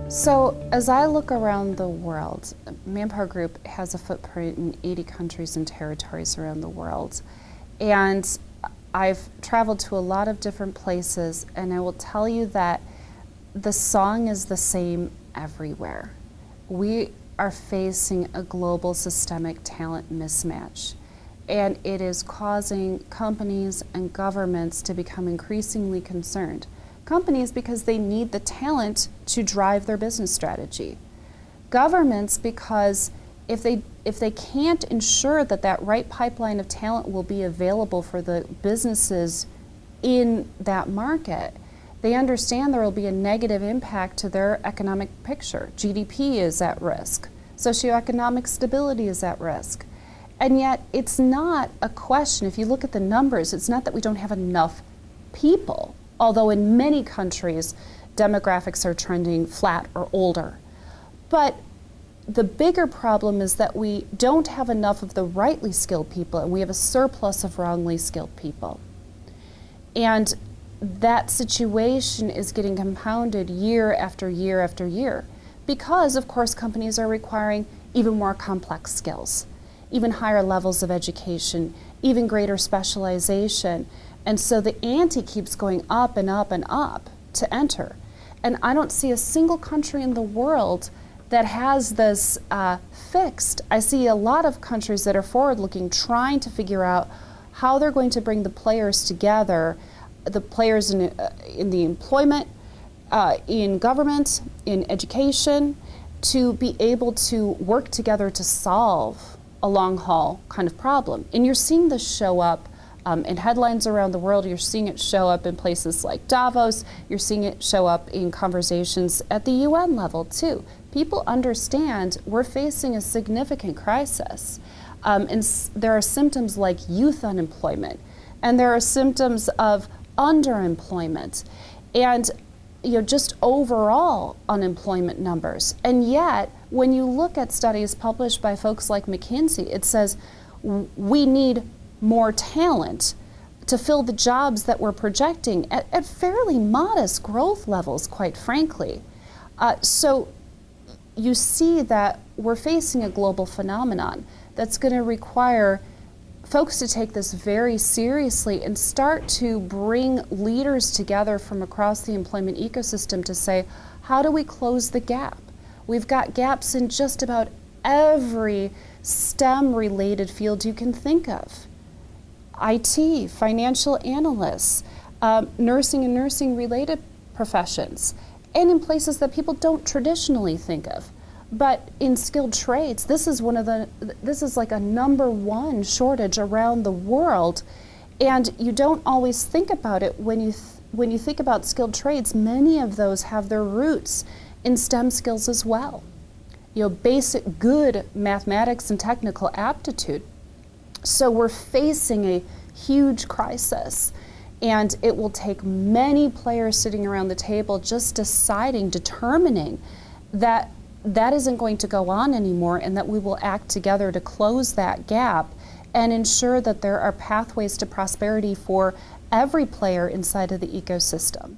So as I look around the world, ManpowerGroup has a footprint in 80 countries and territories around the world. And I've traveled to a lot of different places, and I will tell you that the song is the same everywhere. We are facing a global systemic talent mismatch, and it is causing companies and governments to become increasingly concerned. Companies because they need the talent to drive their business strategy. Governments because if they can't ensure that that right pipeline of talent will be available for the businesses in that market, they understand there will be a negative impact to their economic picture. GDP is at risk. Socioeconomic stability is at risk. And yet it's not a question, if you look at the numbers, it's not that we don't have enough people, although in many countries demographics are trending flat or older. But the bigger problem is that we don't have enough of the rightly skilled people, and we have a surplus of wrongly skilled people. And that situation is getting compounded year after year after year because, of course, companies are requiring even more complex skills, even higher levels of education, even greater specialization. And so the ante keeps going up and up and up to enter. And I don't see a single country in the world that has this fixed. I see a lot of countries that are forward-looking, trying to figure out how they're going to bring the players together, the players in the employment, in government, in education, to be able to work together to solve a long-haul kind of problem. And you're seeing this show up in headlines around the world. You're seeing it show up in places like Davos. You're seeing it show up in conversations at the UN level too. People understand we're facing a significant crisis. And there are symptoms like youth unemployment, and there are symptoms of underemployment, and just overall unemployment numbers. And yet, when you look at studies published by folks like McKinsey, it says we need more talent to fill the jobs that we're projecting at fairly modest growth levels, quite frankly. So you see that we're facing a global phenomenon that's going to require folks to take this very seriously and start to bring leaders together from across the employment ecosystem to say, how do we close the gap? We've got gaps in just about every STEM-related field you can think of. IT, financial analysts, nursing and nursing-related professions, and in places that people don't traditionally think of. But in skilled trades, this is like a #1 shortage around the world, and you don't always think about it when you think about skilled trades. Many of those have their roots in STEM skills as well. Basic good mathematics and technical aptitude. So we're facing a huge crisis, and it will take many players sitting around the table just determining that that isn't going to go on anymore, and that we will act together to close that gap and ensure that there are pathways to prosperity for every player inside of the ecosystem.